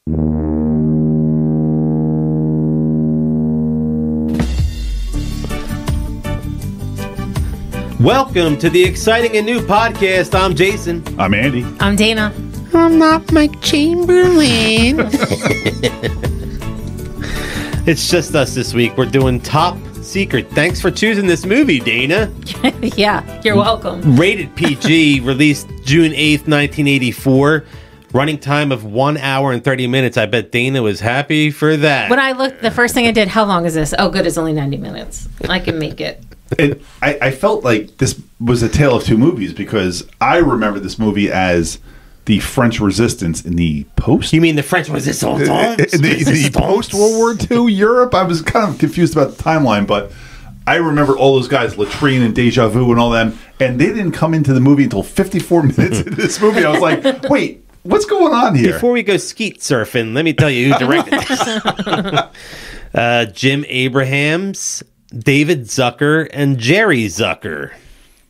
Welcome to the exciting and new podcast. I'm Jason. I'm Andy. I'm Dana. I'm not Mike Chamberlain. It's just us this week. We're doing Top Secret. Thanks for choosing this movie, Dana. Yeah, you're welcome. Rated PG, released June 8th, 1984. Running time of 1 hour and 30 minutes. I bet Dana was happy for that. When I looked, the first thing I did, how long is this? Oh, good, it's only 90 minutes. I can make it. And I felt like this was a tale of two movies because I remember this movie as the French Resistance in the post. You mean the French Resistance? The post-World War II Europe? I was kind of confused about the timeline, but I remember all those guys, Latrine and Deja Vu and all them, and they didn't come into the movie until 54 minutes into this movie. I was like, wait, what's going on here? Before we go skeet surfing, let me tell you who directed this. Jim Abrahams, David Zucker, and Jerry Zucker.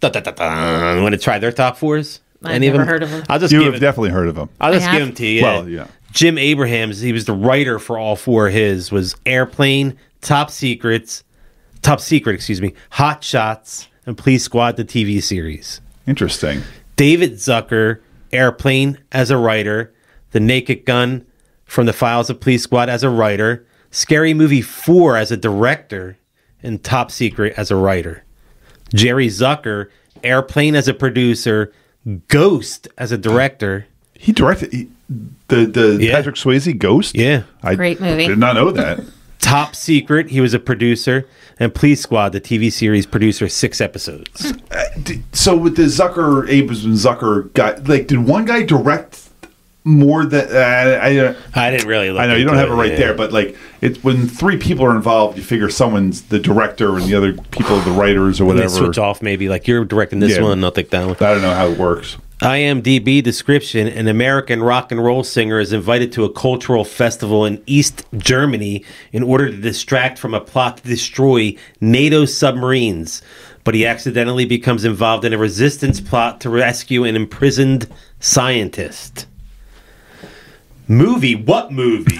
Want to try their top fours? I've never heard of them. You have definitely heard of them. I'll just give them to you. Well, yeah. Jim Abrahams, he was the writer for all four of his, was Airplane, Top Secret, Hot Shots, and Police Squad, the TV series. Interesting. David Zucker, Airplane as a writer, The Naked Gun, From the Files of Police Squad as a writer, Scary Movie 4 as a director, and Top Secret as a writer. Jerry Zucker, Airplane as a producer, Ghost as a director. He directed the Patrick Swayze Ghost? Yeah. Great movie. I did not know that. Top Secret, he was a producer, and Police Squad, the TV series producer, 6 episodes. So with the Zucker, Abrams and Zucker guy, like, did one guy direct more than I didn't really look I know you don't have it right yeah. there, but like it's when 3 people are involved, you figure someone's the director and the other people are the writers or whatever. They switch off maybe, like you're directing this one, I'll take that one. I don't know how it works. IMDb description: an American rock and roll singer is invited to a cultural festival in East Germany in order to distract from a plot to destroy NATO submarines, but he accidentally becomes involved in a resistance plot to rescue an imprisoned scientist. Movie? What movie?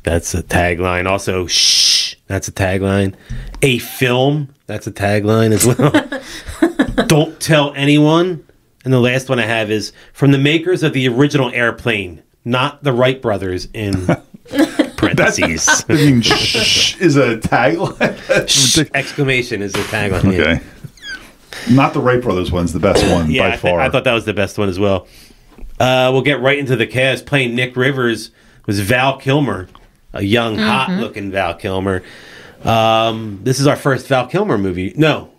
That's a tagline. Also, shh, that's a tagline. A film? That's a tagline as well. Don't tell anyone. And the last one I have is from the makers of the original Airplane, not the Wright brothers in parentheses. I mean, shh is a tagline? Exclamation is a tagline. Okay. Yeah. Not the Wright brothers one's the best one by far. I thought that was the best one as well. We'll get right into the cast. Playing Nick Rivers was Val Kilmer, a young, hot-looking Val Kilmer. This is our first Val Kilmer movie. No.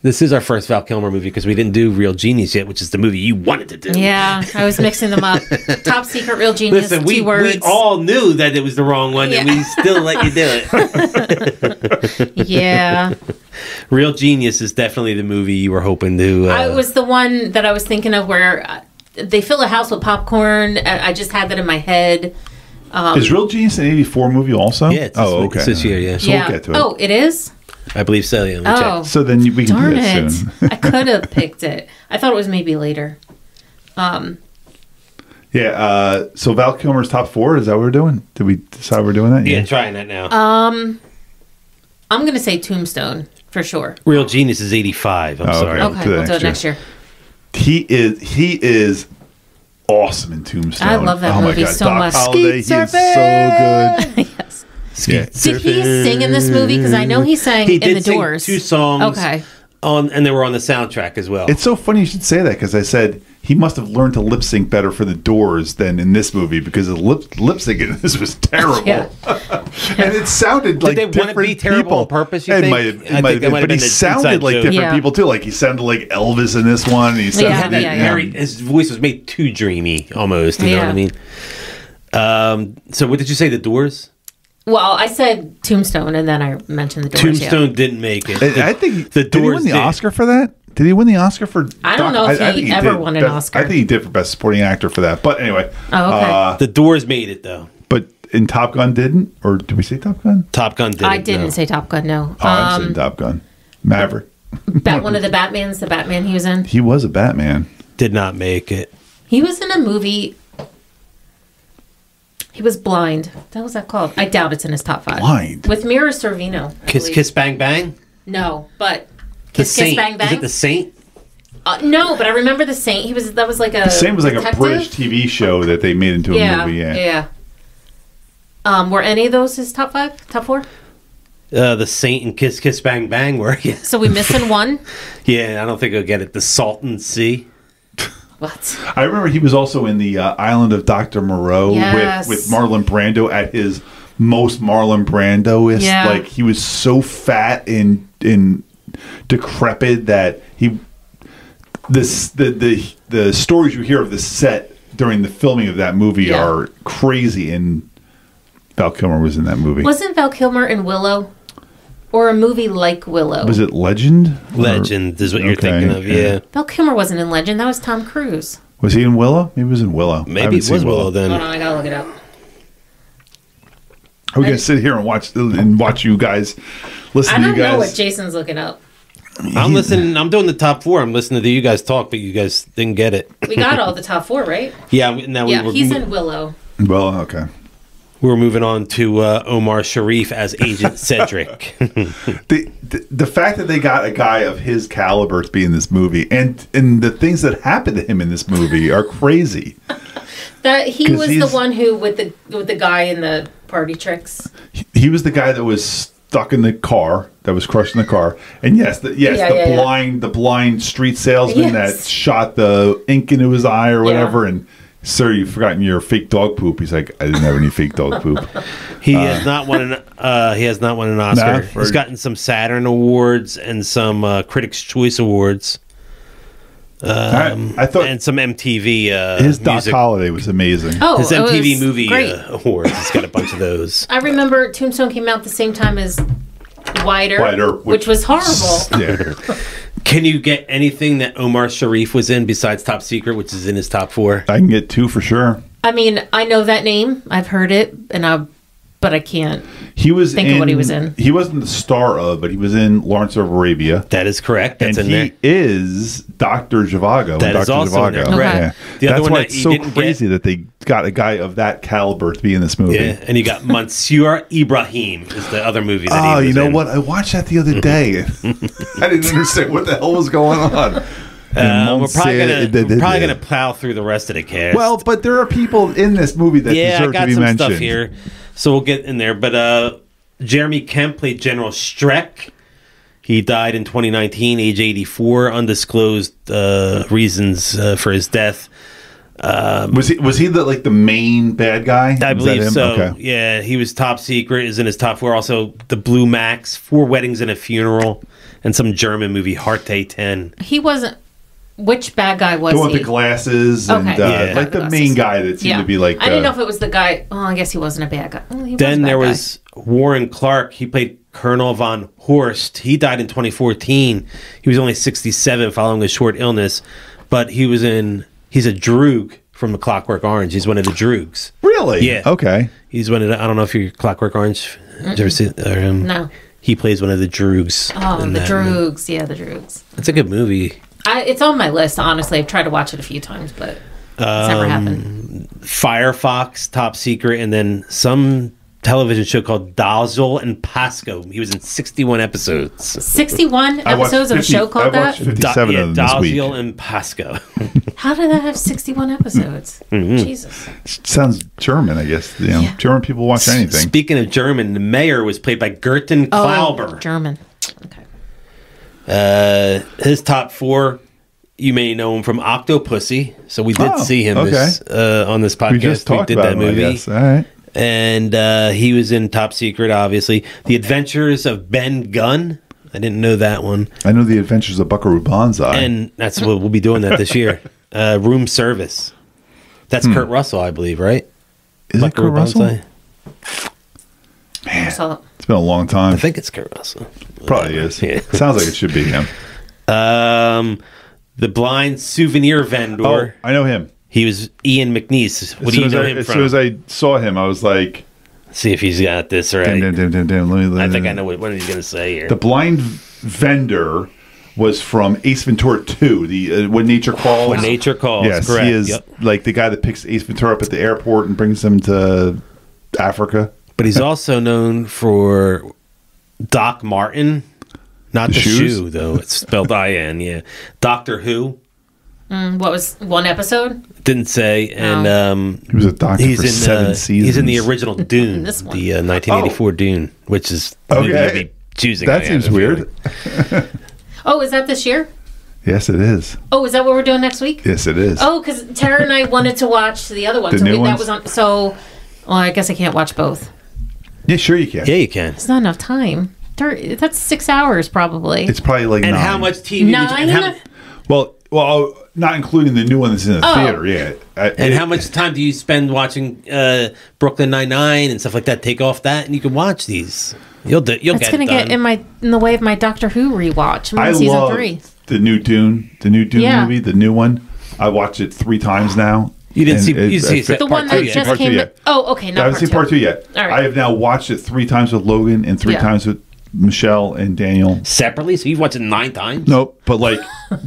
This is our first Val Kilmer movie because we didn't do Real Genius yet, which is the movie you wanted to do. Yeah, I was mixing them up. Top Secret, Real Genius, Listen, two words. We all knew that it was the wrong one, and we still let you do it. Yeah. Real Genius is definitely the movie you were hoping to... It was the one that I was thinking of where they fill a house with popcorn. I just had that in my head. Is Real Genius an 84 movie also? Yeah, it's this year, yeah. So we'll get to it. Oh, it is? I believe so, yeah. Oh. So then we can do that soon. I could have picked it. I thought it was maybe later. Yeah, so Val Kilmer's top 4, is that what we're doing? Did we decide we're doing that? Yeah, trying that now. I'm going to say Tombstone, for sure. Real Genius is 85, I'm sorry. Okay, we'll do it next year. He is awesome in Tombstone. I love that movie so Doc much. Holliday, he is so good. Yes. Yeah. Did he sing in this movie? Because I know he sang in The Doors. He did 2 songs. Okay. And they were on the soundtrack as well. It's so funny you should say that because I said he must have learned to lip sync better for The Doors than in this movie because the lip sync in this was terrible. Yeah. And it sounded like Did they want to be terrible people. on purpose, you It think? might have been, but he sounded like different people too. Like he sounded like Elvis in this one. And he sounded his voice was made too dreamy almost, you know what I mean? So what did you say, The Doors? Well, I said Tombstone, and then I mentioned The Doors. Tombstone didn't make it. I think The Doors did he win the Oscar for that? Did he win the Oscar for... I don't know if he ever won an Oscar. I think he did for Best Supporting Actor for that. But anyway. Oh, okay. The Doors made it, though. But in Top Gun didn't? Or did we say Top Gun? Top Gun didn't. I didn't say Top Gun, no. Oh, I'm saying Top Gun. Maverick. One of the Batmans, the Batman he was in. He was a Batman. Did not make it. He was in a movie... He was blind. What was that called? I doubt it's in his top 5. Blind? With Mira Sorvino. I Kiss believe. Kiss Bang Bang? No, but The Kiss Saint. Kiss Bang Bang. Is it The Saint? No, but I remember The Saint. That was like a The Saint was like detective? a British TV show that they made into a movie. Yeah. Were any of those his top 5, top 4? The Saint and Kiss Kiss Bang Bang were, yeah. So we missing one? Yeah, I don't think I'll get it. The Salton Sea. What? I remember he was also in the Island of Dr. Moreau Yes. with Marlon Brando at his most Marlon Brando-ist. Yeah. Like, he was so fat and decrepit that the stories you hear of the set during the filming of that movie are crazy, and Val Kilmer was in that movie. Wasn't Val Kilmer in Willow? Or a movie like Willow? Was it Legend? Legend is what you're Okay, thinking of, yeah. Val Kilmer wasn't in Legend. That was Tom Cruise. Was he in Willow? Maybe he was in Willow. I Maybe haven't it was seen Willow then. Hold on, I gotta look it up. Are we going to sit here and watch you guys listen I to you don't guys? know what Jason's looking up. I'm listening. I'm doing the top 4. I'm listening to you guys talk, but you guys didn't get it. We got all the top 4, right? Yeah, now He's in Willow. Well, okay. we're moving on to Omar Sharif as Agent Cedric. The fact that they got a guy of his caliber to be in this movie, and the things that happened to him in this movie are crazy. That he 'Cause was the he's- one who with the guy in the party tricks. He was the guy that was stuck in the car, that was crushed in the car, and the blind street salesman that shot the ink into his eye or whatever, and sir, you've forgotten your fake dog poop. He's like, I didn't have any fake dog poop. He has not won an Oscar. Nah, He's gotten some Saturn awards and some Critics' Choice Awards. I thought and some MTV his Doc music. Holliday was amazing. Oh, His it MTV was movie great. awards. He's got a bunch of those. I remember Tombstone came out the same time as Wider, which was horrible. Yeah. Can you get anything that Omar Sharif was in besides Top Secret, which is in his top 4? I can get 2 for sure. I mean, I know that name. I've heard it, but I can't. He was think of what he was in. He wasn't the star of, but he was in Lawrence of Arabia. That is correct. That's and in he there. is Dr. Zhivago. That is Dr. also in there, Zhivago. correct. Yeah. The other That's one why that it's you so didn't crazy that they got a guy of that caliber to be in this movie. Yeah, and you got Monsieur Ibrahim is the other movie that he was you know in. what? I watched that the other day. I didn't understand what the hell was going on. We're probably gonna plow through the rest of the cast. Well, but there are people in this movie that I deserve got to be some mentioned. stuff here, so we'll get in there. But Jeremy Kemp played General Streck. He died in 2019, age 84. Undisclosed reasons for his death. Was he the main bad guy? I Was believe that him? so. Okay. Yeah, he was Top Secret. Is in his top 4. Also, The Blue Max, 4 Weddings and a Funeral, and some German movie, Harte 10. He wasn't. Which bad guy was The he? one with the glasses and Okay. like the main guy that seemed to be like. I didn't know if it was the guy. Oh, I guess he wasn't a bad guy. Well, he was a Then bad there guy. was Warren Clark. He played Colonel von Horst. He died in 2014. He was only 67 following a short illness, but he's a Droog from the Clockwork Orange. He's one of the Droogs. Really? Yeah. Okay. He's one of the, I don't know if you're Clockwork Orange. Did you ever see him? No. He plays one of the Droogs. Oh, in the that movie. Droogs. Yeah, the Droogs. It's a good movie. It's on my list, honestly. I've tried to watch it a few times, but it's never happened. Firefox, Top Secret, and then some television show called Dazzle and Pasco. He was in 61 episodes. 61 episodes of a show called I watched that? 57 of them this week. Dazzle and Pasco. How did that have 61 episodes? Jesus. Sounds German, I guess. Yeah. German people watch anything. Speaking of German, the mayor was played by Gerten Klauber. Oh, German. Okay. His top 4, you may know him from Octopussy. So we did see him on this podcast. We just talked did about that him, movie. I guess. All right. And he was in Top Secret, obviously. The Adventures of Ben Gunn. I didn't know that one. I know The Adventures of Buckaroo Banzai. And that's what we'll be doing that this year. Room Service. That's Kurt Russell, I believe, right? Is it Kurt Russell? Banzai? I saw it. It's been a long time. I think it's Kurt Russell. Probably is. Yeah. Sounds like it should be him. The Blind Souvenir Vendor. Oh, I know him. He was Ian McNeice. What do you know him as from? soon as I saw him, I was like, See if he's got this right. damn. I think I know what he's going to say here. The Blind Vendor was from Ace Ventura 2, the When Nature Calls. When Nature Calls, Yes, correct. he is like the guy that picks Ace Ventura up at the airport and brings him to Africa. But he's also known for Doc Martin. Not the shoes? shoe, though. It's spelled I-N, yeah. Doctor Who. What was one episode? Didn't say. And he was a doctor for 7 seasons. He's in the original Dune, This one. the 1984 Dune, which is the movie you'll be choosing. That seems weird. Oh, is that this year? Yes, it is. Oh, is that what we're doing next week? Yes, it is. Oh, because Tara and I wanted to watch the other one. The new that ones? was on. So, well, I guess I can't watch both. Yeah, sure you can. Yeah, you can. It's not enough time. That's 6 hours probably. It's probably like And 9. how much TV? Did you, 9? and how, Well, not including the new one that's in the theater. Yeah. and how much time do you spend watching Brooklyn Nine-Nine and stuff like that? Take off that, and you can watch these. You'll It's get gonna it get done. in the way of my Doctor Who rewatch. I'm on I season love 3. the new Dune Yeah. movie, the new one. I watched it 3 times now. You didn't And see. You see The part one two that yet. just Part two came. yet. Oh, okay. I Not haven't part seen 2. part 2 yet. All right. I have now watched it 3 times with Logan and 3 Yeah. times with Michelle and Daniel. Separately, so you've watched it 9 times. Nope, but like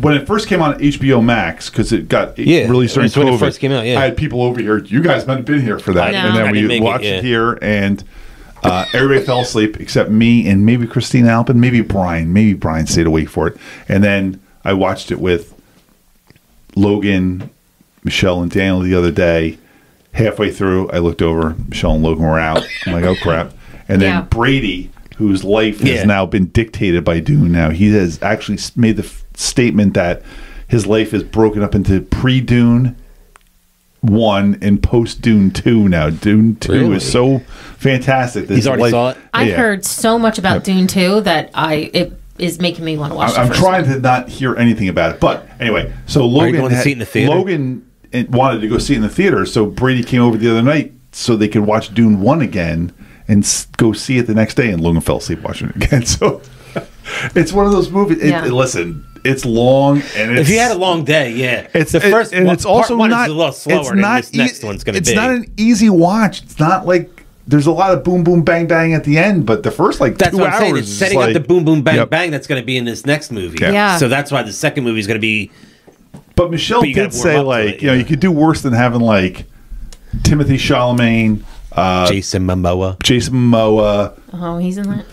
when it first came on HBO Max, because it got Yeah, released during that's when COVID. it first came out, yeah. I had people over here. You guys might have been here for that, No. and then I we didn't make watched it, it yeah. here, and everybody fell asleep except me and maybe Christina Alpin, maybe Brian. Maybe Brian stayed awake for it, and then I watched it with Logan, Michelle, and Daniel the other day. Halfway through, I looked over. Michelle and Logan were out. I'm like, oh crap! And then Yeah. Brady, whose life Yeah. has now been dictated by Dune. Now he has actually made the statement that his life is broken up into pre-Dune 1 and post-Dune 2. Now Dune 2 Really? is so fantastic. He's already saw it? I've Yeah. heard so much about Dune 2 that it is making me want to watch it. I'm trying to not hear anything about it, but anyway. So Logan going to see it in the theater? Logan wanted to go see it in the theater, so Brady came over the other night so they could watch Dune 1 again and go see it the next day, and Logan fell asleep watching it again. So it's one of those movies. Yeah. Listen, it's long, and it's, If you had a long day, yeah. it's the first and one, it's also part one not is a little slower it's than not this next one's going to be. It's not an easy watch. It's not like there's a lot of boom boom bang bang at the end, but the first like That's 2 what I'm hours saying. It's is setting like, up the boom boom bang Yep. bang that's going to be in this next movie. Yeah. So that's why the second movie is going to be. But Michelle But you gotta did warm say up to like it, you know yeah. you could do worse than having like Timothy Chalamet, Jason Momoa. Jason Momoa, Oh, he's in that.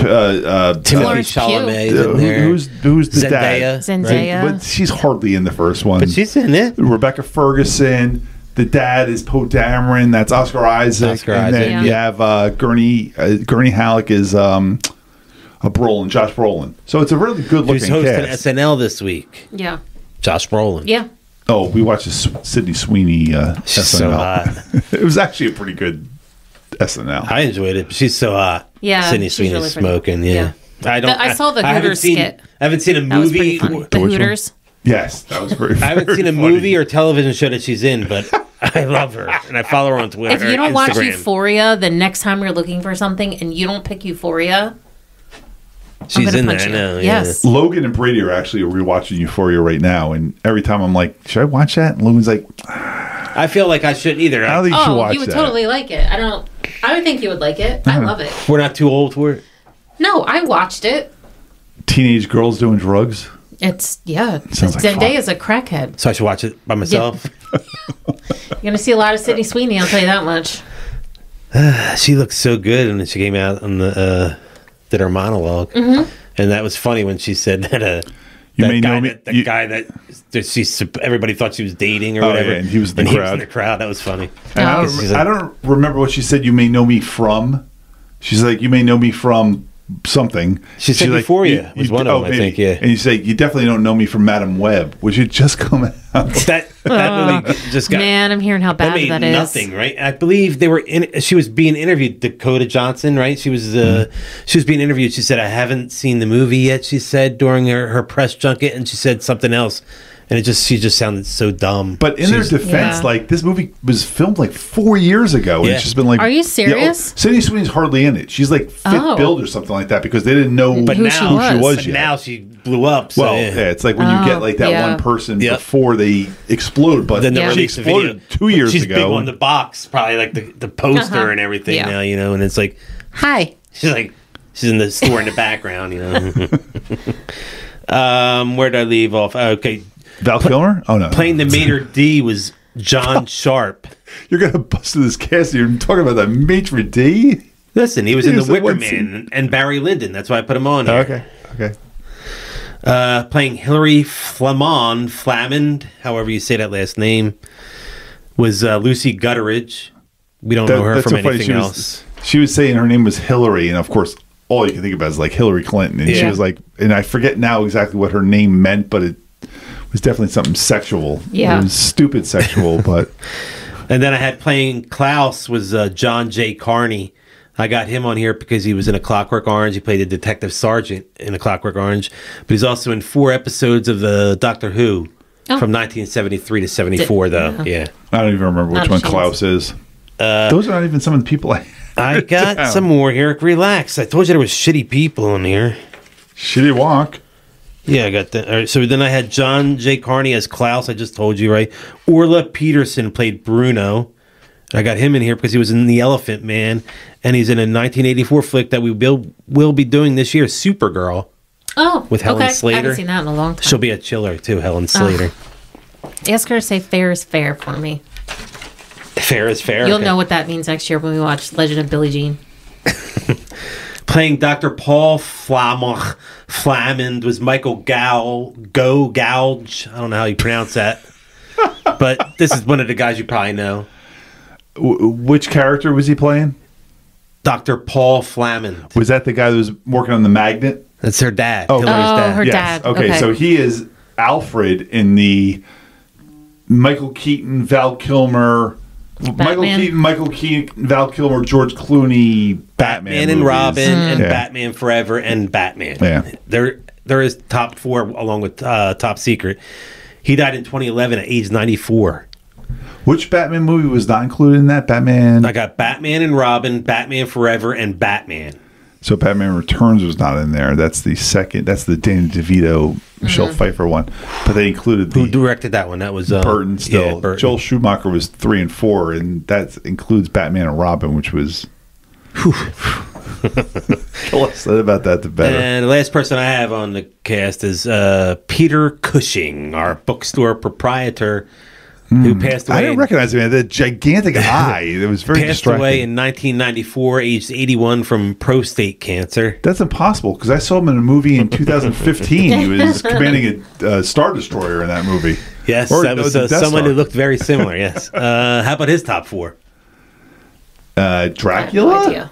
Timothy Florence Pugh. Chalamet is in there. who's the dad? Zendaya. But she's hardly in the first one. But she's in it. Rebecca Ferguson. The dad is Poe Dameron. That's Oscar Isaac. Oscar and Isaac, then you yeah. have Gurney Halleck is Josh Brolin. So it's a really good Who's looking hosting cast. SNL this week? Yeah. Josh Brolin. Yeah. Oh, we watched the Sydney Sweeney She's SNL. so hot. It was actually a pretty good SNL. I enjoyed it. But she's so hot. Yeah, Sydney she's Sweeney's really pretty. smoking. Yeah. I saw the haven't Hooters seen- skit. I haven't seen a That was movie. pretty funny. The Which one? Hooters. Yes, that was very. I haven't very seen a funny. movie or television show that she's in, but I love her and I follow her on Twitter. If you don't watch Instagram. Euphoria, the next time you're looking for something and you don't pick Euphoria, she's gonna in there. punch I you. know. Yes. Logan and Brady are actually rewatching Euphoria right now, and every time I'm like, "Should I watch that?" And Logan's like, Yeah. I feel like I shouldn't either. "I don't think you should oh, watch you would that." totally like it. I would think you would like it. I love it. We're not too old for it. No, I watched it. Teenage girls doing drugs. It's Sounds like fun. Zendaya's a crackhead. So I should watch it by myself. You're gonna see a lot of Sydney Sweeney. I'll tell you that much. She looked so good, and then she came out on the did her monologue, and that was funny when she said that. You That may guy, know me- that you- guy that everybody thought she was dating or Oh, whatever, yeah, and he was in the He was crowd. in the crowd. That was funny. And Oh. I don't remember what she said. You may know me from. She's like, you may know me from something. She said She's like, Euphoria was one of them, I think, yeah. And you say you definitely don't know me from Madam Web, which had just come out. That movie just got Man, I'm hearing how that bad made that is. nothing, right? I believe they were in. She was being interviewed, Dakota Johnson, right? She was being interviewed. She said, "I haven't seen the movie yet." She said during her press junket, and she said something else, and she just sounded so dumb. But in their defense, Yeah. like this movie was filmed like 4 years ago, and Yeah. it's just been like. Are you serious? Yeah, Sydney Sweeney's hardly in it. She's like fifth Oh. build or something like that because they didn't know But Who now she was. but yet. now she blew up. So Well, yeah. yeah, it's like when you get like that yeah. one person Yep. before they explode, but Then they Yeah. she released the video. exploded 2 years She's ago. big on the box, probably like the poster Uh-huh. and everything Yeah. now, and it's like Hi. she's in the store in the background, Where did I leave off? Okay, Val Kilmer? Oh no, playing the Mater D was John Sharp. You're going to bust through this cast. You're talking about the maitre d'? Listen, he was in He was The in Wicker one Man scene. and Barry Lyndon. That's why I put him on here. Okay. Playing Hilary Flamand, however you say that last name, was Lucy Gutteridge. We don't know her That's from so funny. anything else. She was saying her name was Hillary, and of course, all you can think about is like Hillary Clinton. And she Yeah. was like, and I forget now exactly what her name meant, but it was definitely something sexual. Yeah. It was stupid sexual, but And then I had playing Klaus was John J. Carney. I got him on here because he was in A Clockwork Orange. He played a detective sergeant in A Clockwork Orange, but he's also in 4 episodes of the Doctor Who from 1973 to 74. Though, yeah. I don't even remember Not which a one chance. Klaus is. Those are not even some of the people I got down. some more here. Relax. I told you there was shitty people in here. Shitty walk. Yeah, I got that. All right, so then I had John J. Carney as Klaus. I just told you, right? Orla Peterson played Bruno. I got him in here because he was in The Elephant Man, and he's in a 1984 flick that we will be doing this year, Supergirl. Oh, With Helen okay. I Slater. haven't seen that in a long time. She'll be a chiller too, Helen Slater. Ask her to say fair is fair for me. Fair is fair. You'll okay. know what that means next year when we watch Legend of Billie Jean. Playing Dr. Paul Flamand was Michael Gouge. I don't know how you pronounce that. But this is one of the guys you probably know. Which character was he playing? Dr. Paul Flamand. Was that the guy that was working on the magnet? That's her dad. Oh. Hillary's dad. her Yes. dad. Okay, so he is Alfred in the Michael Keaton, Val Kilmer, Michael Keaton, Val Kilmer, George Clooney, Batman and movies. Robin and Yeah. Batman Forever and Batman. Yeah. There is top 4 along with Top Secret. He died in 2011 at age 94. Which Batman movie was not included in that? Batman. I got Batman and Robin, Batman Forever, and Batman. So Batman Returns was not in there. That's the second. That's the Danny DeVito, Michelle Pfeiffer one. But they included Who the directed that one? That was Burton still. Yeah, Burton. Joel Schumacher was 3 and 4, and that includes Batman and Robin, which was. The less said about that, the better. And the last person I have on the cast is Peter Cushing, our bookstore proprietor, who passed away. I didn't recognize him. He had that gigantic eye. It was very passed distracting. away in 1994, aged 81 from prostate cancer. That's impossible because I saw him in a movie in 2015. He was commanding a Star Destroyer in that movie. Yes, Or, that was the Death someone Star. who looked very similar. Yes. How about his top 4? Dracula? No idea.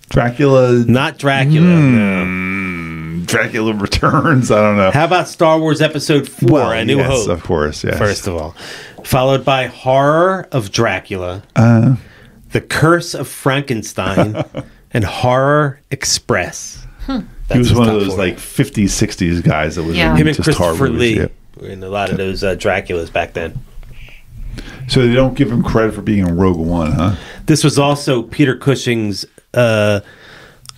Dracula. Not Dracula. No. Dracula Returns. I don't know. How about Star Wars Episode 4, A New yes, Hope? of course, yes. First of all, followed by Horror of Dracula, The Curse of Frankenstein, and Horror Express. He That's was his one of top those 4. like 50s, 60s guys that was Yeah. Him and into horror Christopher movies, Lee yeah. were in a lot of those Draculas back then. So they don't give him credit for being in Rogue One, huh? This was also Peter Cushing's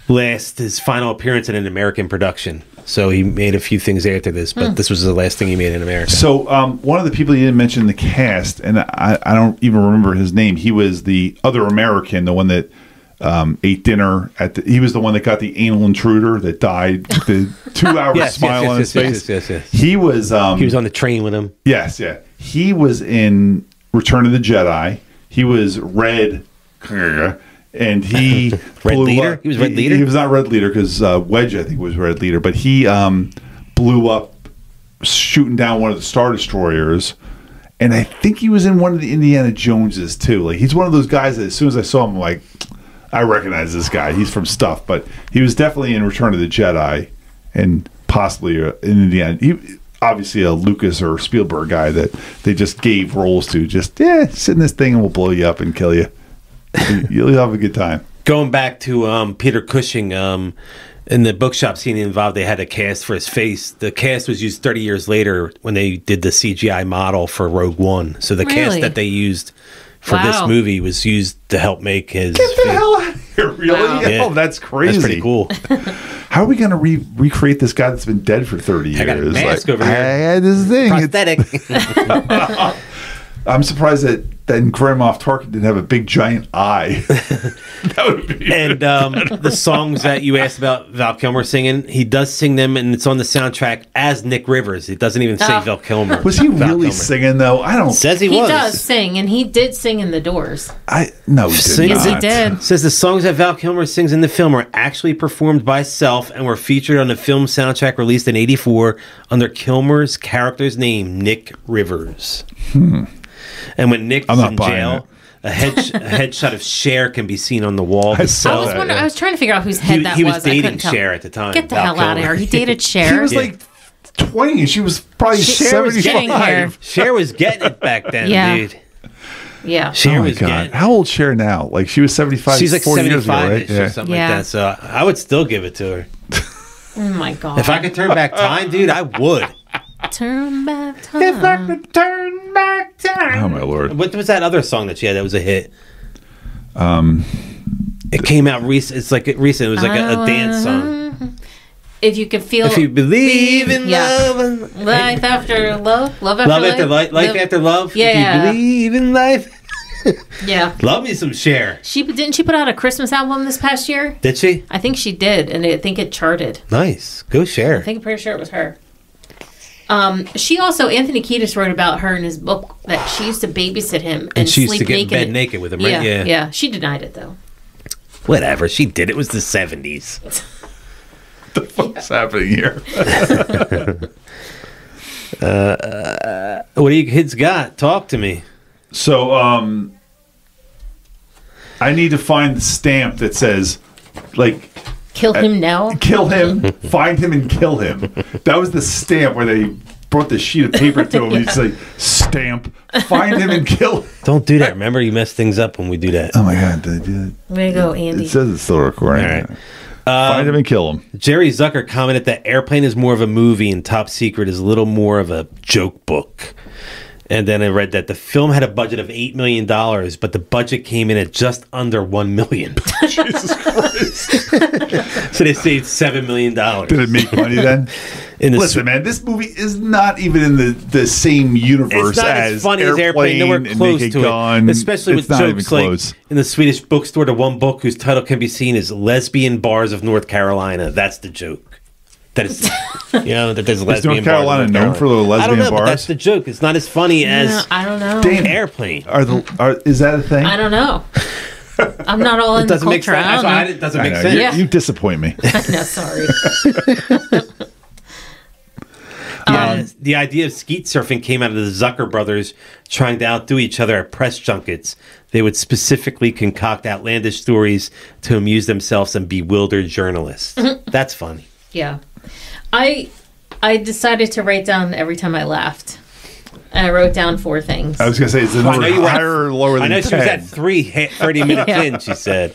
his final appearance in an American production. So he made a few things after this, but this was the last thing he made in America. So one of the people you didn't mention in the cast, and I don't even remember his name. He was the other American, the one that ate dinner at he was the one that got the anal intruder that died with the 2-hour smile on his face. Yes. He was He was on the train with him. yes, yeah. He was in Return of the Jedi. He was Red, and he Red blew Leader? up- He was Red Leader? He was not Red Leader because Wedge, I think, was Red Leader. But he blew up shooting down one of the Star Destroyers. And I think he was in one of the Indiana Joneses too. Like he's one of those guys that as soon as I saw him, I'm like, I recognize this guy. He's from stuff. But he was definitely in Return of the Jedi and possibly in Indiana. He obviously a Lucas or Spielberg guy that they just gave roles to. Just sit in this thing and we'll blow you up and kill you. You'll have a good time. Going back to Peter Cushing, in the bookshop scene involved, they had a cast for his face. The cast was used 30 years later when they did the CGI model for Rogue One. So the cast Really? that they used for this Wow. movie was used to help make his Get the face. hell out of here, really? Wow. Yeah. Oh, that's crazy. That's pretty cool. How are we going to recreate this guy that's been dead for 30 years? I got a mask over here. This is the thing. Prosthetic. I'm surprised that then Grand Moff Tarkin didn't have a big giant eye. That would be. And the songs that you asked about Val Kilmer singing, he does sing them, and it's on the soundtrack as Nick Rivers. It doesn't even say Val Kilmer. Was he Val really Kilmer. singing though? I don't. It says he He was. does sing, and he did sing in The Doors. No, he did Yes, not. he did. It says the songs that Val Kilmer sings in the film were actually performed by Self and were featured on the film soundtrack released in '84 under Kilmer's character's name, Nick Rivers. And when Nick I'm was not in buying jail, a headshot of Cher can be seen on the wall. I saw that. I was trying to figure out whose head that he was. was I dating couldn't tell. Cher at the time. Get the Val hell out of Kilmer. here. He dated Cher. He was like 20. She was probably Cher was getting 75. Cher was getting it back then, Yeah. dude. Yeah. Cher Oh my was God. getting. How old Cher now? Like she was 75. She's like 40 years ago, 75 right? or something Yeah. like that. So I would still give it to her. Oh my God. If I could turn back time, dude, I would. turn back time. If I could turn back time. Oh my Lord. What was that other song that she had that was a hit? It came out recent. It's like recent. It was like a dance song. If you could feel If you believe in love, and life after love, love after love life, after life after love. Yeah. If you believe in life, Yeah. love me some Cher. Didn't she put out a Christmas album this past year? Did she? I think she did, and I think it charted. Nice. Go Cher. I'm pretty sure it was her. She also, Anthony Kiedis wrote about her in his book that she used to babysit him and she used sleep to get in naked. bed naked with him, right? Yeah, Yeah. yeah. She denied it though. Whatever. She did. It was the 70s. What the fuck's happening here? What do you kids got? Talk to me. So, I need to find the stamp that says, like, Kill him now. kill him, find him, and kill him. That was the stamp where they brought the sheet of paper to him. And he's like, stamp, find him and kill him. Don't do that. Remember, you mess things up when we do that. Oh my God, did I do it? Way to go, Andy. It says it's still recording. All right. Find him and kill him. Jerry Zucker commented that Airplane is more of a movie and Top Secret is a little more of a joke book. And then I read that the film had a budget of $8 million, but the budget came in at just under $1 million. Jesus Christ. So they saved $7 million. Did it make money then? Listen, man, this movie is not even in the same universe It's not as funny as Airplane Airplane, nowhere and close Naked to Gun. it. Especially It's with not even jokes like close. in the Swedish bookstore, the one book whose title can be seen as Lesbian Bars of North Carolina. That's the joke. That is, that there's lesbian North Carolina bars in known for the I don't lesbian know, but bars? that's the joke. It's not as funny as No, I don't know. Damn. Airplane. Is that a thing? I don't know. I'm not all in It the doesn't make culture. sense. I don't know. It doesn't I make know, sense. Yeah. You disappoint me. No, sorry. The idea of skeet surfing came out of the Zucker brothers trying to outdo each other at press junkets. They would specifically concoct outlandish stories to amuse themselves and bewilder journalists. That's funny. Yeah. I decided to write down every time I laughed. And I wrote down 4 things. I was going to say, is the I number know you were higher or lower I than know 10? she was at 30 minutes Yeah. in, she said.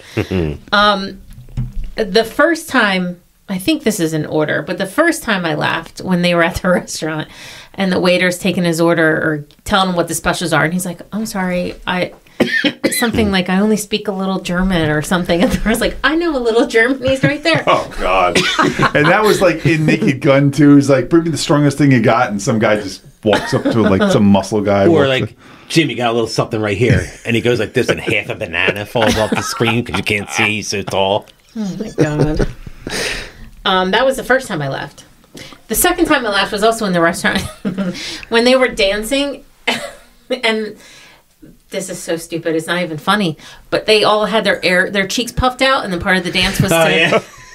The first time, I think this is in order, but the first time I laughed when they were at the restaurant and the waiter's taking his order or telling him what the specials are, and he's like, I'm sorry, something like, I only speak a little German or something. And I was like, I know a little German. He's right there. Oh, God. And that was like in Naked Gun, too. He's like, bring me the strongest thing you got. And some guy just walks up to like some muscle guy. Or like, Jim, you got a little something right here. And he goes like this and half a banana falls off the screen because you can't see. He's so tall. Oh, my God. That was the first time I laughed. The second time I laughed was also in the restaurant when they were dancing. And this is so stupid. It's not even funny. But they all had their cheeks puffed out, and then part of the dance was to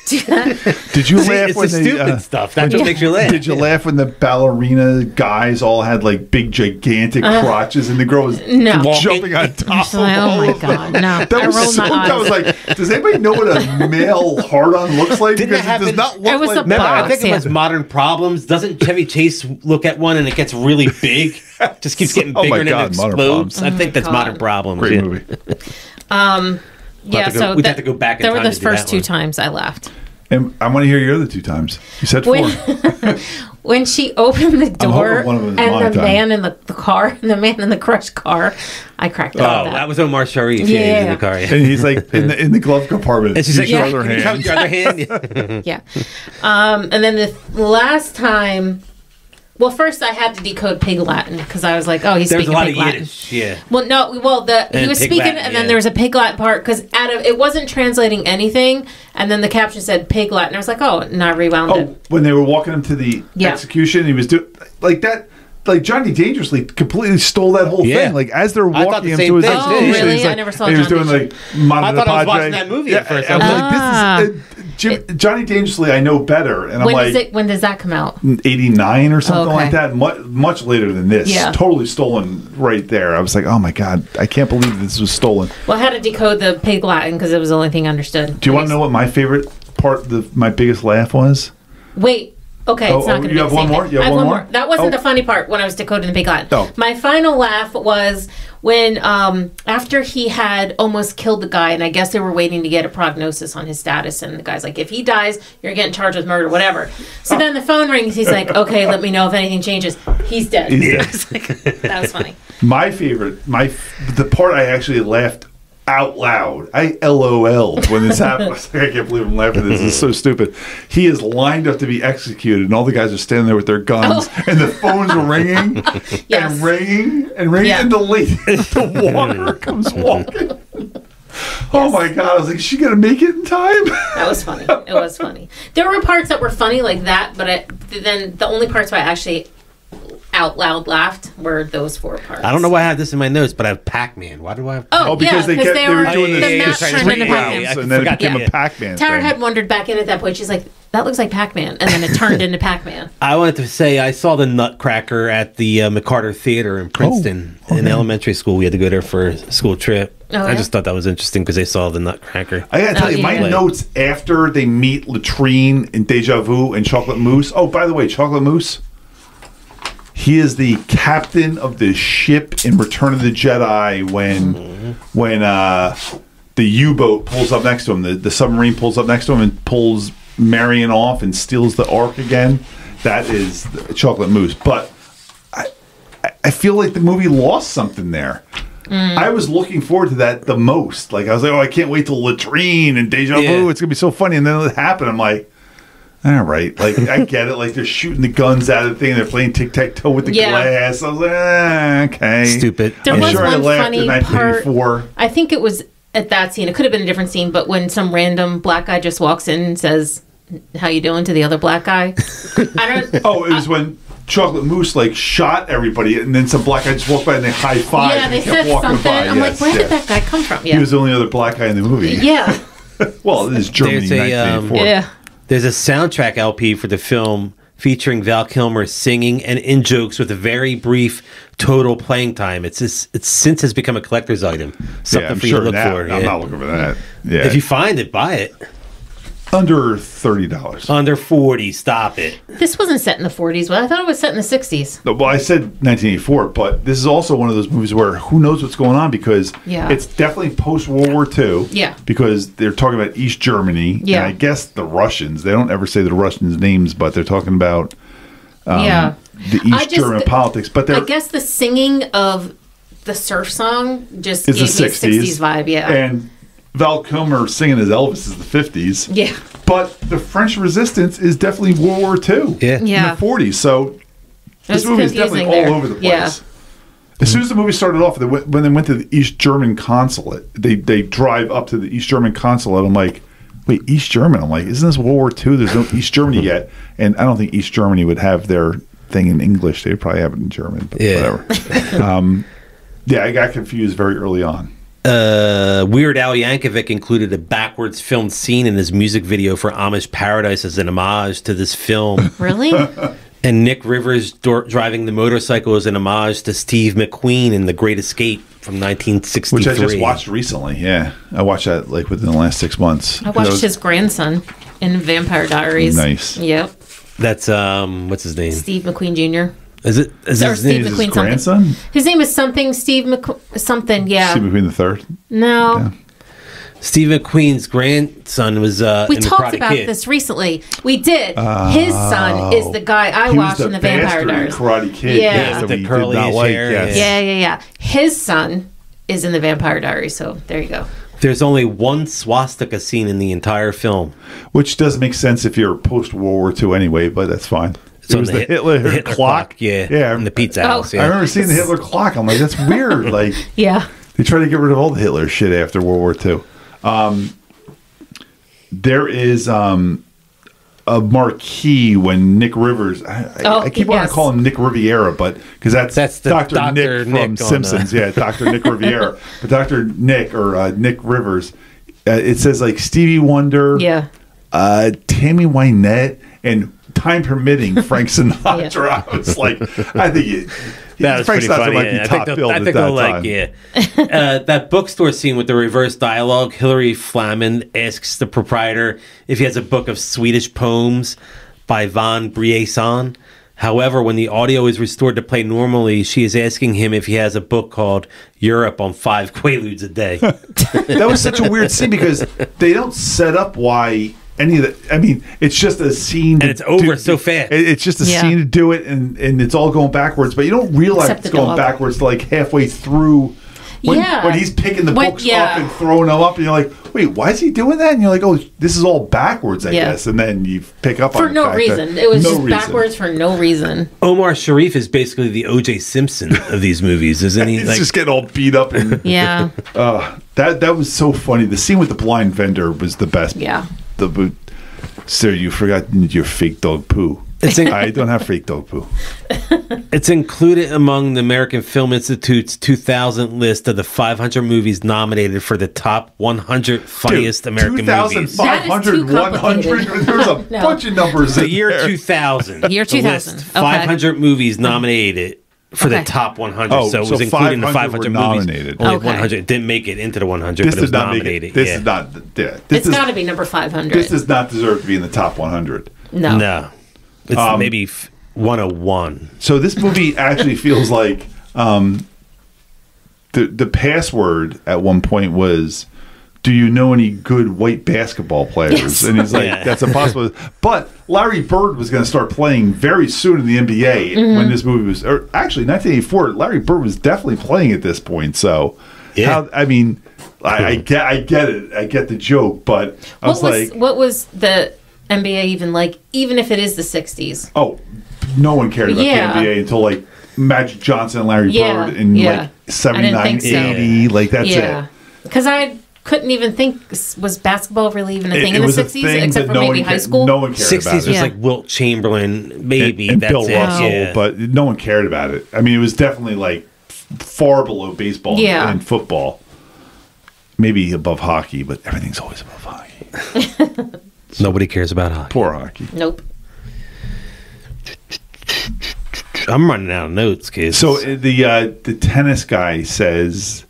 do that. Did you laugh It's when the they, stupid stuff. That's what makes you laugh. Did you laugh when the ballerina guys all had like big, gigantic crotches and the girl was No. jumping on top of Like, oh all my of them? God, no. That I was rolled so, my eyes. I was like, does anybody know what a male hard-on looks like? Didn't Because it it does happen- not look It was like a Remember, that. I think it was yeah. Modern Problems. Doesn't Chevy Chase look at one and it gets really big? Just keeps getting Oh bigger my and God, it Modern explodes. Problems. I think that's God. Modern Problems. Great yeah. movie. Yeah, to go- so we'd have to go back in there were time those to do first that 2 one. times I laughed. And I want to hear your other 2 times. You said 4. When she opened the door hoping one of them is and my the time. man in the car, and the man in the crushed car, I cracked Oh, up. that was Omar Sharif. Yeah, he was in Yeah. the car. Yeah. And he's like in the glove compartment. And she's like, Use your yeah, other can you hand. count your other hand? Yeah. Yeah. And then the last time Well, first I had to decode Pig Latin because I was like, "Oh, he's There's a speaking lot Pig of Latin." Yiddish, yeah. Well, no, he And was Pig speaking, Latin, and then yeah. there was a Pig Latin part because it wasn't translating anything, and then the caption said Pig Latin. I was like, "Oh," and I rewound Oh, it. when they were walking him to the execution, he was doing like that. Like Johnny Dangerously completely stole that whole Yeah. thing. Like as they're I thought walking the him same to his thing. execution, Oh, really? he's like, I never saw and he was Johnny doing like Mano I de thought I was Padre. watching that movie at first. I was Ah. like, this is Johnny Dangerously. I know better, and I'm like, When does that come out? 89 or something Okay. like that. Much later than this. Yeah. Totally stolen right there. I was like, oh my god, I can't believe this was stolen. Well, I had to decode the Pig Latin because it was the only thing I understood. Do you want to know what my favorite part, my biggest laugh was? Wait. Okay, it's not going to be you have the one same more? thing. You have I have one one more? more. That wasn't Oh. the funny part when I was decoding the Pig Latin. Oh. My final laugh was when after he had almost killed the guy, and I guess they were waiting to get a prognosis on his status, and the guy's like, if he dies, you're getting charged with murder, whatever. So then the phone rings. He's like, okay, let me know if anything changes. He's dead. He's dead. That was funny. My favorite, the part I actually laughed out loud. I LOL'd when this happened. I was like, I can't believe I'm laughing. This is so stupid. He is lined up to be executed, and all the guys are standing there with their guns, and the phones are ringing Yes. and ringing and ringing, Yeah. and the lady, the walker comes walking. Oh my god! I was like, is she gonna make it in time? That was funny. It was funny. There were parts that were funny like that, but then the only parts where I actually out loud laughed were those 4 parts. I don't know why I have this in my notes, but I have Pac-Man. Why do I have Oh, because yeah, they were doing the the map yeah, turned street into Pac-Man. routes, I and then it forgot became that. a Pac-Man Tara thing. had wandered back in at that point. She's like, that looks like Pac-Man. And then it turned into Pac-Man. I wanted to say I saw the Nutcracker at the McCarter Theater in Princeton. In elementary school, we had to go there for a school trip. Oh, I yeah? just thought that was interesting because they saw the Nutcracker. I gotta tell you, my yeah. notes after they meet Latrine and Deja Vu and Chocolate Mousse. Oh, by the way, Chocolate Mousse, he is the captain of the ship in Return of the Jedi when the U-boat pulls up next to him, the submarine pulls up next to him and pulls Marion off and steals the Ark again. That is Chocolate Mousse. But I feel like the movie lost something there. I was looking forward to that the most. Like I was like, oh, I can't wait till Latrine and Deja Vu. Yeah. It's gonna be so funny. And then it happened. I'm like, all right, like I get it. Like they're shooting the guns out of the thing. They're playing tic tac toe with the glass. I was like, okay, Stupid. There I'm was sure I one laughed funny in 1984. I think it was at that scene. It could have been a different scene, but when some random black guy just walks in and says, how you doing to the other black guy? I don't... Oh, it was when Chocolate Mousse like shot everybody, and then some black guy just walked by and they high five. Yeah, and they he kept said walking something. by. I'm like, where did that guy come from? Yeah. He was the only other black guy in the movie. Yeah. Well, it is Germany, There's a, 1984. Yeah. There's a soundtrack LP for the film featuring Val Kilmer singing and in jokes with a very brief total playing time. It's since has become a collector's item. Something I'm for you to sure look now. for. I'm yeah. not looking for that. Yeah, If you find it, buy it. under $30. Under 40, stop it. This wasn't set in the 40s, but I thought it was set in the 60s. Well, I said 1984, but this is also one of those movies where who knows what's going on because Yeah. it's definitely post World War II. Yeah. Because they're talking about East Germany. Yeah. And I guess the Russians. They don't ever say the Russians' names, but they're talking about Yeah. the East German politics. But I they're guess the singing of the surf song just it's gave the me 60s. a 60s vibe, yeah. And Val Kilmer singing as Elvis is the 50s. Yeah. But the French Resistance is definitely World War II. Yeah. Yeah. In the 40s. So this was movie is definitely confusing there. all over the place. Yeah. As soon as the movie started off, when they went to the East German consulate, they drive up to the East German consulate. I'm like, wait, East German? I'm like, isn't this World War II? There's no East Germany yet. And I don't think East Germany would have their thing in English. They'd probably have it in German, but whatever. Yeah, I got confused very early on. Weird Al Yankovic included a backwards filmed scene in his music video for Amish Paradise as an homage to this film. Really? And Nick Rivers driving the motorcycle is an homage to Steve McQueen in The Great Escape from 1963. Which I just watched recently, yeah. I watched that like within the last 6 months. I watched his grandson in Vampire Diaries. Nice. Yep. That's, what's his name? Steve McQueen Jr. Is it? Is Or his Steve name? McQueen His something. grandson? His name is something, something, yeah. Steve McQueen the third? No. Yeah. Steve McQueen's grandson was We in the talked Karate about Kid. this recently. We did. His son is the guy I He was watched the in the Vampire bastard in Diaries. Karate Kid. Yeah. Yes, With that the we curly did not like. hair, Yes. Yeah. His son is in the Vampire Diaries, so there you go. There's only one swastika scene in the entire film. Which does make sense if you're post World War II anyway, but that's fine. It was the Hitler clock. Yeah, in the pizza house. Yeah. I remember seeing the Hitler clock. I'm like, that's weird. Like, Yeah. they tried to get rid of all the Hitler shit after World War II. There is a marquee when Nick Rivers. I keep wanting to call him Nick Riviera, but because that's Dr. Nick from Simpsons. Yeah, Dr. Nick Riviera. But Dr. Nick or Nick Rivers, it says like Stevie Wonder, Tammy Wynette, and time permitting Frank Sinatra. I was like, I think that was Frank pretty Sinatra funny. might be top billed at that time. That bookstore scene with the reverse dialogue. Hilary Flamen asks the proprietor if he has a book of Swedish poems by Von Briesson. However, when the audio is restored to play normally, she is asking him if he has a book called Europe on 5 Quaaludes a day. That was such a weird scene because they don't set up why any of the. I mean, it's just a scene, and it's over so fast. It's just a scene to do it, and it's all going backwards. But you don't realize it's going backwards till like halfway through. When he's picking the books up and throwing them up, and you're like, wait, why is he doing that? And you're like, oh, this is all backwards, I guess. And then you pick up on for no reason. It was just backwards for no reason. Omar Sharif is basically the O.J. Simpson of these movies, isn't he? He's just getting all beat up. And, that was so funny. The scene with the blind vendor was the best. Yeah. Sir, you forgot your fake dog poo. I don't have fake dog poo. It's included among the American Film Institute's 2000 list of the 500 movies nominated for the top 100 funniest American movies. 500, 100? There's a bunch of numbers in year there. 2000. Year 2000. List, 500 movies nominated for the top 100. Oh, so it was included in the 500 movies. Nominated. Only 100 didn't make it into the 100, but it was nominated. This is not. It's got to be number 500. This does not deserve to be in the top 100. No. It's maybe 101. So this movie actually feels like the password at one point was, do you know any good white basketball players? Yes. And he's like, that's impossible. But Larry Bird was going to start playing very soon in the NBA when this movie was, or actually 1984, Larry Bird was definitely playing at this point. So, I mean, I get it. I get the joke, but what was the NBA even like, even if it is the 60s? Oh, no one cared about the NBA until like Magic Johnson and Larry Bird in like 79, 80. Like, that's it. Because I couldn't even think, was basketball really even a thing in the 60s, except for maybe high school? No one cared 60s about it. 60s was like Wilt Chamberlain, maybe. And Bill Russell, but no one cared about it. I mean, it was definitely like far below baseball and football. Maybe above hockey, but everything's always above hockey. Nobody cares about hockey. Poor hockey. Nope. I'm running out of notes, kids. So the tennis guy says,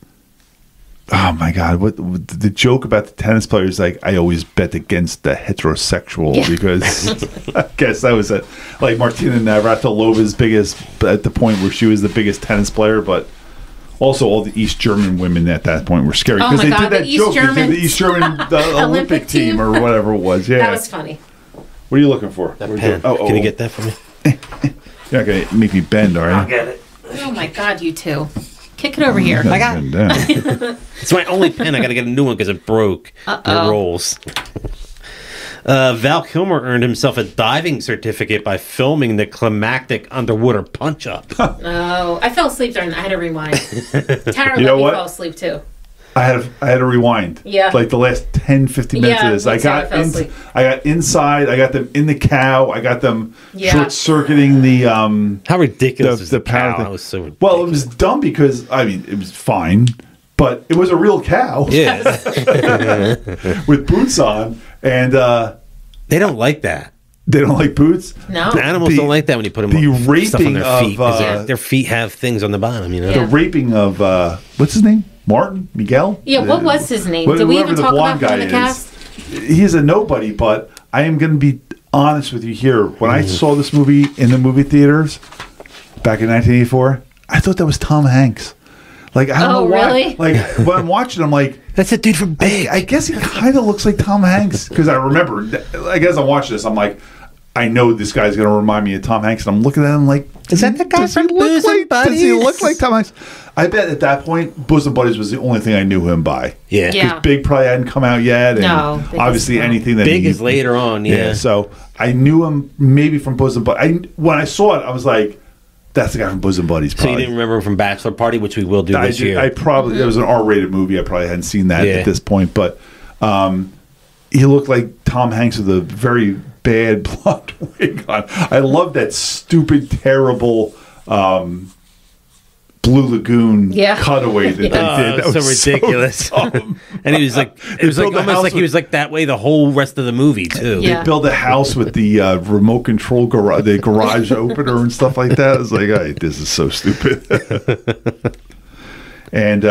"Oh my God!" What the joke about the tennis player is like? I always bet against the heterosexual because I guess that was like Martina Navratilova's biggest at the point where she was the biggest tennis player, but also all the East German women at that point were scary because they did that joke. They did the East German Olympic team or whatever it was. Yeah, that was funny. What are you looking for? That pen. Can you get that for me? You're not going to make me bend, are you? I'll get it. Oh my God, you two. Kick it over here. I got it. It's my only pen. I got to get a new one because it broke. It rolls. Val Kilmer earned himself a diving certificate by filming the climactic underwater punch-up. Oh, I fell asleep during that. I had to rewind. Tara let me fall asleep too. I had to rewind. Yeah. Like the last 10, 15 minutes of this. I got inside. I got them in the cow. I got them short-circuiting the... How ridiculous is the cow? That was so ridiculous. Well, it was dumb because, I mean, it was fine, but it was a real cow. Yeah. With boots on. And they don't like that. They don't like boots? No. The animals don't like that when you put them stuff on their feet. Their feet have things on the bottom, you know? The raping of... what's his name? Martin? Miguel? Yeah, what was his name? Did we even talk about him in the cast? He's a nobody, but I am going to be honest with you here. When I saw this movie in the movie theaters back in 1984, I thought that was Tom Hanks. Like, I don't know why. Really? Like, when I'm watching, I'm like... That's a dude from Big. I guess he kind of looks like Tom Hanks. Because I remember, like, as I'm watching this, I'm like... I know this guy's going to remind me of Tom Hanks, and I'm looking at him like, Is that the guy from Bosom Buddies? Does he look like Tom Hanks? I bet at that point, Bosom Buddies was the only thing I knew him by. Yeah. Yeah. Big probably hadn't come out yet. And No, Big obviously is not. anything that Big he, is later on, yeah. So I knew him maybe from Bosom Buddies. When I saw it, I was like, that's the guy from Bosom Buddies. So Probably. you didn't remember him from Bachelor Party, which we will do this year. I probably it was an R-rated movie. I probably hadn't seen that Yeah. at this point, but he looked like Tom Hanks with a very bad blonde wig on. I love that stupid, terrible Blue Lagoon cutaway that they did. That so was ridiculous. So dumb. And he was like, it was like built the almost house like he with- was like that way the whole rest of the movie too. Yeah. They built a house with the remote control garage, the garage opener and stuff like that. I was like, hey, this is so stupid. And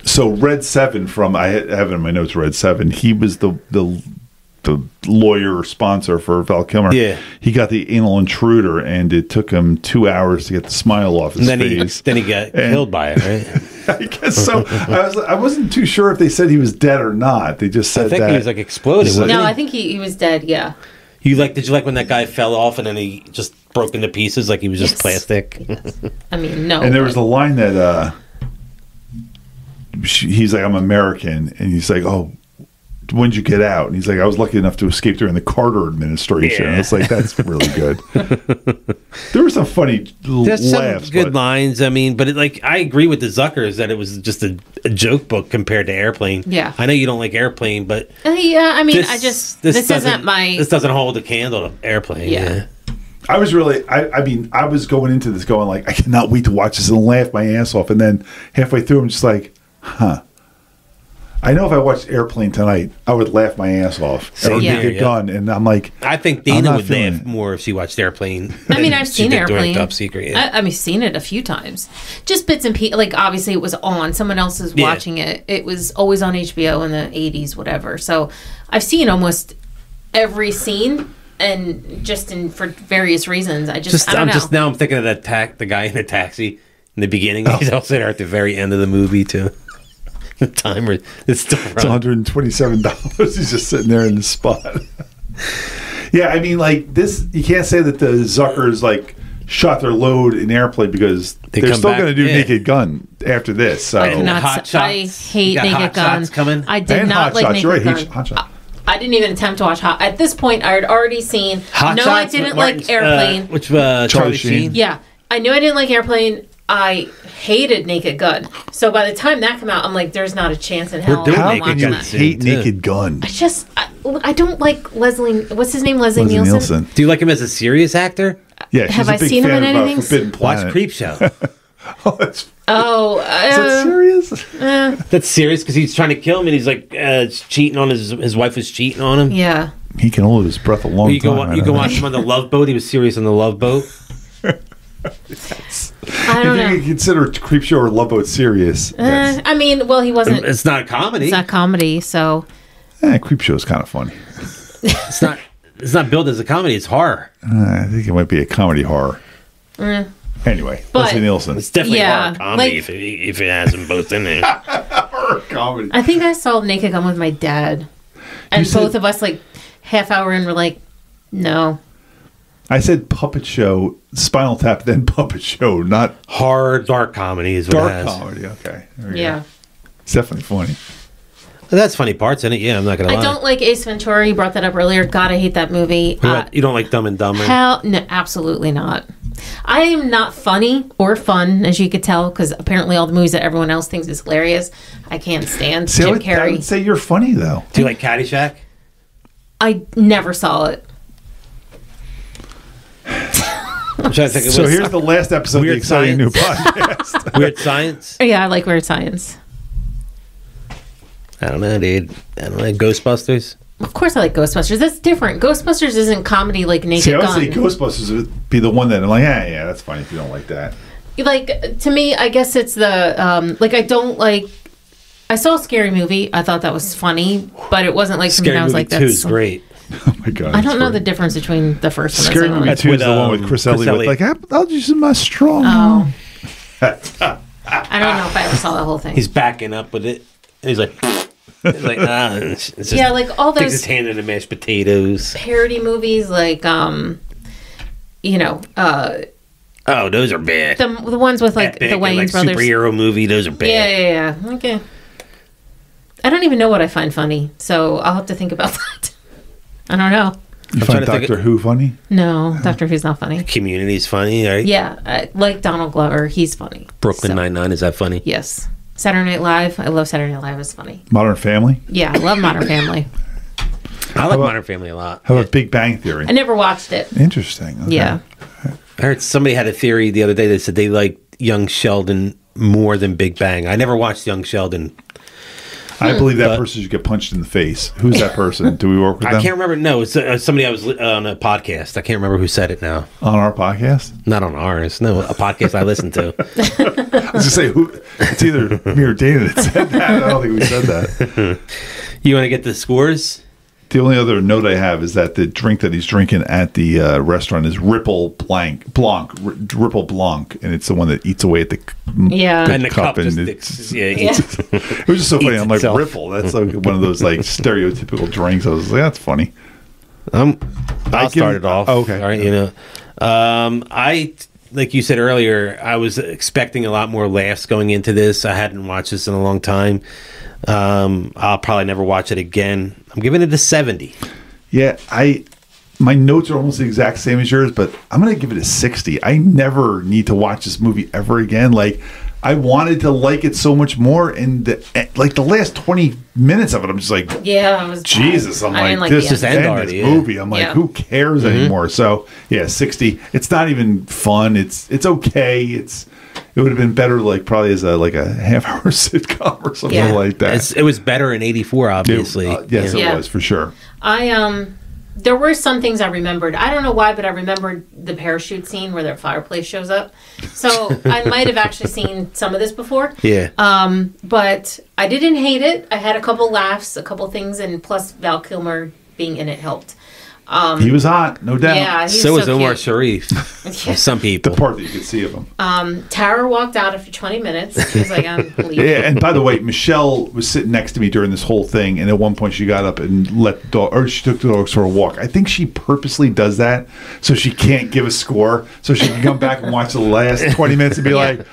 so Red 7 from, I have it in my notes, Red 7, he was the lawyer or sponsor for Val Kilmer. Yeah. He got the anal intruder, and it took him 2 hours to get the smile off his And face. then he got killed by it, right? I guess so. I wasn't too sure if they said he was dead or not. They just said I think that he was like exploded. Wasn't No, he? I think he was dead. Yeah. Did you like when that guy fell off and then he just broke into pieces like he was just Yes. plastic? I mean, no. And there was a line that he's like, I'm American. And he's like, oh, when did you get out? And he's like, I was lucky enough to escape during the Carter administration. Yeah. And it's like, that's really good. There were some funny There's laughs. some good but lines. I mean, but I agree with the Zuckers that it was just a joke book compared to Airplane. Yeah. I know you don't like Airplane, but Yeah, I mean, this this doesn't- isn't my. This doesn't hold a candle to Airplane. Yeah. I was really, I was going into this going like, I cannot wait to watch this and laugh my ass off. And then halfway through, I'm just like, huh. I know if I watched Airplane tonight, I would laugh my ass off. Same Or here, Naked yeah. Gun. And I'm like, I think I'm Dana not would feeling laugh it. more if she watched Airplane. I mean, than I've she seen did during Airplane. Top Secret. Yeah. I've seen it a few times. Just bits and pieces. Like, obviously, it was on. Someone else was Yeah. watching it. It was always on HBO in the 80s, whatever. So I've seen almost every scene, and for various reasons. I don't know. Now I'm thinking of the guy in the taxi in the beginning. He's also there at the very end of the movie too. The timer is still it's running. $127. He's just sitting there in the spot. Yeah, I mean, like this, you can't say that the Zuckers like shot their load in Airplane because they're come still back, going to do yeah. Naked Gun after this. So I cannot. Hot I Shots. hate You got Naked Hot Gun. Shots coming? I did and not Hot like Shots. Naked You're right. Gun. Hot Shots. I didn't even attempt to watch Hot. At this point, I had already seen. Hot no, Shots I didn't with like Martin's, Airplane. which Charlie Sheen. Yeah, I knew I didn't like Airplane. I hated Naked Gun. So by the time that came out, I'm like, there's not a chance in hell doing I'm How Naked can watching you Gun that. soon, hate too. Naked Gun? I don't like Leslie. What's his name? Leslie Nielsen. Do you like him as a serious actor? Yeah, she's Have a I big seen him fan in of anything? Forbidden Planet. Watch Creep Show. Oh, that's, Oh, is that serious? That's serious because he's trying to kill him and he's like cheating on his wife was cheating on him. yeah. He can hold his breath a long You time. can, you can watch him on the Love Boat. He was serious on the Love Boat. I don't If you know. consider Creep Show or Love Boat serious, yes. I mean, well, he wasn't. It's not a comedy. It's not comedy, so Creep Show is kind of funny. It's not billed as a comedy. It's horror. I think it might be a comedy horror. Anyway, But- Leslie Nielsen. It's definitely Yeah, horror comedy like- if it has them both in there. Horror comedy. I think I saw Naked Gun with my dad, and said- both of us like half hour in were like, no. I said puppet show, Spinal Tap, then puppet show, not Horror, dark comedy is what it dark has. comedy. Okay. There we Yeah. go. It's definitely funny. That's funny parts in it. Yeah, I'm not gonna lie. I don't like Ace Ventura. You brought that up earlier. God, I hate that movie. You don't like Dumb and Dumber. Hell, no, absolutely not. I am not funny or fun, as you could tell, because apparently all the movies that everyone else thinks is hilarious, I can't stand. See, I Jim would Carrey. say you're funny, though. Do you like Caddyshack? I never saw it. I'm trying to think of So what's- here's the last episode of the Weird exciting new Science. podcast. Weird Science. Yeah, I like Weird Science. I don't know, dude. I don't know. Ghostbusters. Of course, I like Ghostbusters. That's different. Ghostbusters isn't comedy like Naked See, I would Gun. say Ghostbusters would be the one that I'm like, yeah, that's funny if you don't like that. Like, to me, I guess it's the like I don't like. I saw a Scary Movie. I thought that was funny, but it wasn't like something Scary I was Movie like, 2 that's is great. Oh my god! I don't know the difference. difference between the first and the Scary second Movie one. 2 is with, the one with Chris Chris Elliott. Elliott. Like, I'll use my strong. Oh. I don't know if I ever saw the whole thing. He's backing up with it. And he's like, It's like, it's just, Yeah, like all sticks those his hand in the mashed potatoes. parody movies, like you know, Oh, those are bad. the ones with like Epic the Wayans and, brothers. Superhero movie, those are bad. Yeah. Okay. I don't even know what I find funny, so I'll have to think about that. I don't know. You I'm find trying to think Doctor Who funny? No, Doctor Who's not funny. Community's funny, right? Yeah, I like Donald Glover. He's funny. Brooklyn So, Nine-Nine, is that funny? Yes. Saturday Night Live. I love Saturday Night Live. It's funny. Modern Family? Yeah, I love Modern Family. I like about- Modern Family a lot. How about Big Bang Theory? I never watched it. Interesting. Okay. Yeah. I heard somebody had a theory the other day that said they liked Young Sheldon more than Big Bang. I never watched Young Sheldon. I believe that But- person should get punched in the face. Who's that person? Do we work with I them? can't remember. No, it's somebody I was on a podcast. I can't remember who said it now. On our podcast? Not on ours. No, a podcast I listened to. I was going to say, it's either me or Dana that said that. I don't think we said that. You want to get the scores? The only other note I have is that the drink that he's drinking at the restaurant is Ripple Blanc, Ripple Blanc, and it's the one that eats away at the Yeah. And the cup just it's- sticks. Yeah, eats- It was just so funny. Eats I'm like, itself. Ripple. That's like one of those like stereotypical drinks. I was like, that's funny. I'll give start it- it off. oh, okay. All right, you know, I like you said earlier, I was expecting a lot more laughs going into this. I hadn't watched this in a long time. I'll probably never watch it again. I'm giving it a 70. Yeah, my notes are almost the exact same as yours, but I'm going to give it a 60. I never need to watch this movie ever again. Like, I wanted to like it so much more, and the last 20 minutes of it, I'm just like, Yeah. It was Jesus, I'm I didn't like, the this is end. end end already, this yeah. movie. I'm like, Yeah. who cares anymore? So yeah, 60. It's not even fun. It's okay. It would have been better, like probably as a half-hour sitcom or something Yeah. like that. It was better in '84, obviously. Yes, Yeah. it was for sure. There were some things I remembered. I don't know why, but I remembered the parachute scene where their fireplace shows up. So I might have actually seen some of this before. Yeah. But I didn't hate it. I had a couple laughs, a couple things, and plus Val Kilmer being in it helped. He was hot, no doubt. Yeah, he's So was so Omar cute. Sharif. Yeah. Some The people. part that you could see of him. Tara walked out after 20 minutes. She was like, I'm leaving. Yeah, and by the way, Michelle was sitting next to me during this whole thing, and at one point she got up and let the dog, or she took the dogs for a walk. I think she purposely does that so she can't give a score, so she can come back and watch the last 20 minutes and be like,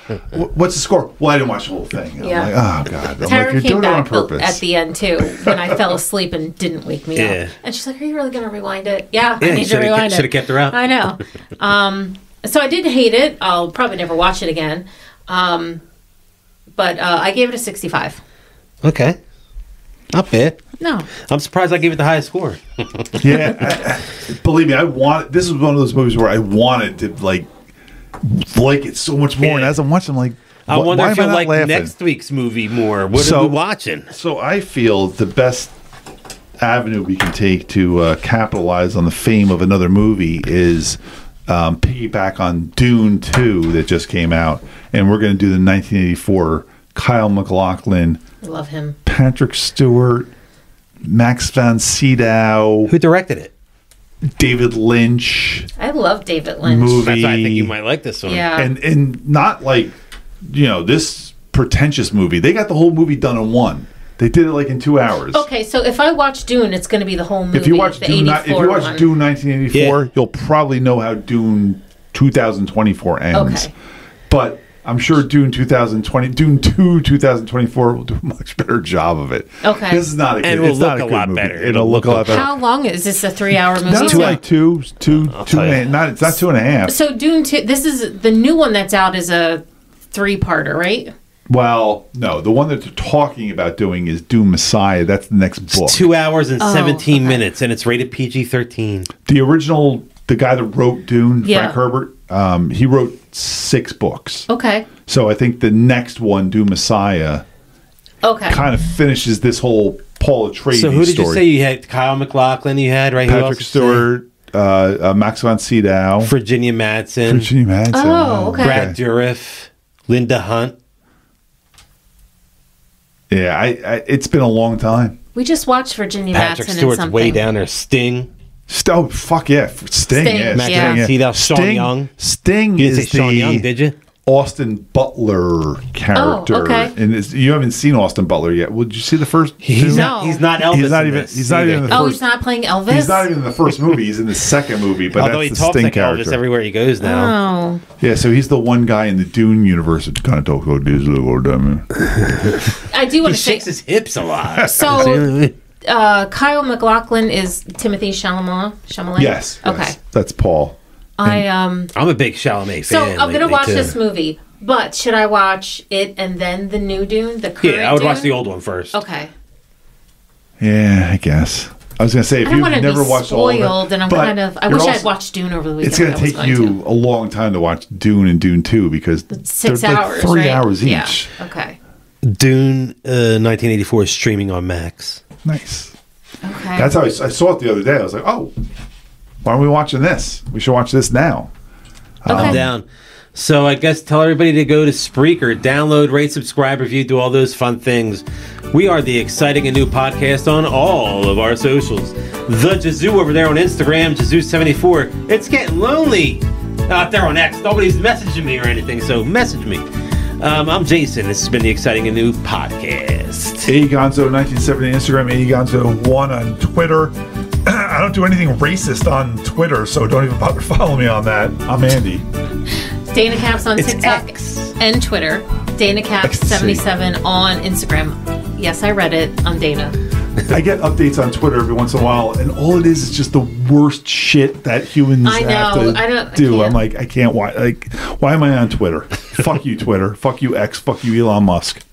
"What's the score?" Well, I didn't watch the whole thing. And Yeah. I'm like, oh god, I'm Tara like, you're came doing it on back purpose. at the end too when I fell asleep and didn't wake me Yeah. up. And she's like, "Are you really going to rewind it?" Yeah, I Yeah, need to rewind it. should have kept her out. I know. So I didn't hate it. I'll probably never watch it again. But I gave it a 65. Okay. Not bad. No. I'm surprised I gave it the highest score. Yeah, believe me, this is one of those movies where I wanted to like it so much more, and Yeah. as I'm watching, I'm like, I wonder why if am I you'll not like laughing? next week's movie more. What So- are we watching? So I feel the best avenue we can take to capitalize on the fame of another movie is piggyback on Dune 2 that just came out, and we're going to do the 1984 Kyle MacLachlan, I love him. Patrick Stewart, Max von Sydow, Who directed it? David Lynch I love David Lynch. movie. That's why I think you might like this one. Yeah. and not like this pretentious movie. They got the whole movie done in one. They did it like in 2 hours. Okay, so if I watch Dune, it's going to be the whole movie. If you watch the Dune, 84 one. Dune 1984, Yeah. you'll probably know how Dune 2024 ends. Okay. But I'm sure Dune 2024 will do a much better job of it. Okay. This is not a good, And it will it's not look a good lot movie. better. It'll look a lot better. How long is this? A 3-hour movie? No, too? like two and tell a you. half. Not, it's not 2.5. So Dune 2, this is the new one that's out is a 3-parter, right? Well, no, the one that they're talking about doing is Dune Messiah. That's the next book. 2 hours and 17 okay. minutes, and it's rated PG-13. The original, the guy that wrote Dune, Yeah. Frank Herbert, he wrote 6 books. Okay. So I think the next one, Dune Messiah, Okay. kind of finishes this whole Paul Atreides So who did story. you say you had? Kyle MacLachlan you had, right? Who else Patrick did you say? Stewart, Max von Sydow, Virginia Madsen, Virginia Madsen. Oh, okay. Brad Dourif, Linda Hunt. Yeah, I it's been a long time. We just watched Virginia Patrick Madsen in Stewart's something. way down there. Sting. Oh, fuck yeah. Sting, Sting, yeah. Max Sting, von yeah. Sydow, Sean Young. Sting You didn't is say Sean the Young, did you? Austin Butler character. Oh, okay. And you haven't seen Austin Butler yet. Well, did you see the first? He's No. not. He's not Elvis. He's not in even. this He's not even in the Oh, first. he's not playing Elvis? He's not even in the first movie. He's in the second movie. But Although he that's the talks Sting like character. Elvis everywhere he goes now. Oh. Yeah, so he's the one guy in the Dune universe that kind of talks like this little dummy. I do He want to say... shakes his hips a lot. So, Kyle MacLachlan is Timothy Chalamet? Yes. Okay. That's Paul. I'm a big Chalamet So, fan. I'm going to lately, watch too. this movie, but should I watch it and then the new Dune, the current Yeah, I would watch Dune? the old one first. Okay. Yeah, I guess. I was going to say, if I don't you've want to never be watched all of spoiled, it, and I'm but kind of... I you're wish I'd also- watched Dune over the weekend. It's going I to was take you a long time to watch Dune and Dune 2 because It's 6 they're hours, like 3 right? hours each. Yeah. Okay. Dune 1984 is streaming on Max. Nice. Okay. That's how I saw it the other day. I was like, oh, why aren't we watching this? We should watch this now. Okay. I'm down. So I guess tell everybody to go to Spreaker, download, rate, subscribe, review, do all those fun things. We are the exciting and new podcast on all of our socials. The Jazoo over there on Instagram, Jazoo74. It's getting lonely out there on X. Nobody's messaging me or anything, so message me. I'm Jason. This has been the exciting and new podcast. Gonzo1970 Instagram, Gonzo1 on Twitter. I don't do anything racist on Twitter, so don't even bother following me on that. I'm Andy. Dana Caps on It's TikTok X. and Twitter. Dana Caps 77 on Instagram. Yes, I read it. I'm Dana. I get updates on Twitter every once in a while, and all it is just the worst shit that humans I have know. to I do. can't. I'm like, I can't. Why am I on Twitter? Fuck you, Twitter. Fuck you, X. Fuck you, Elon Musk.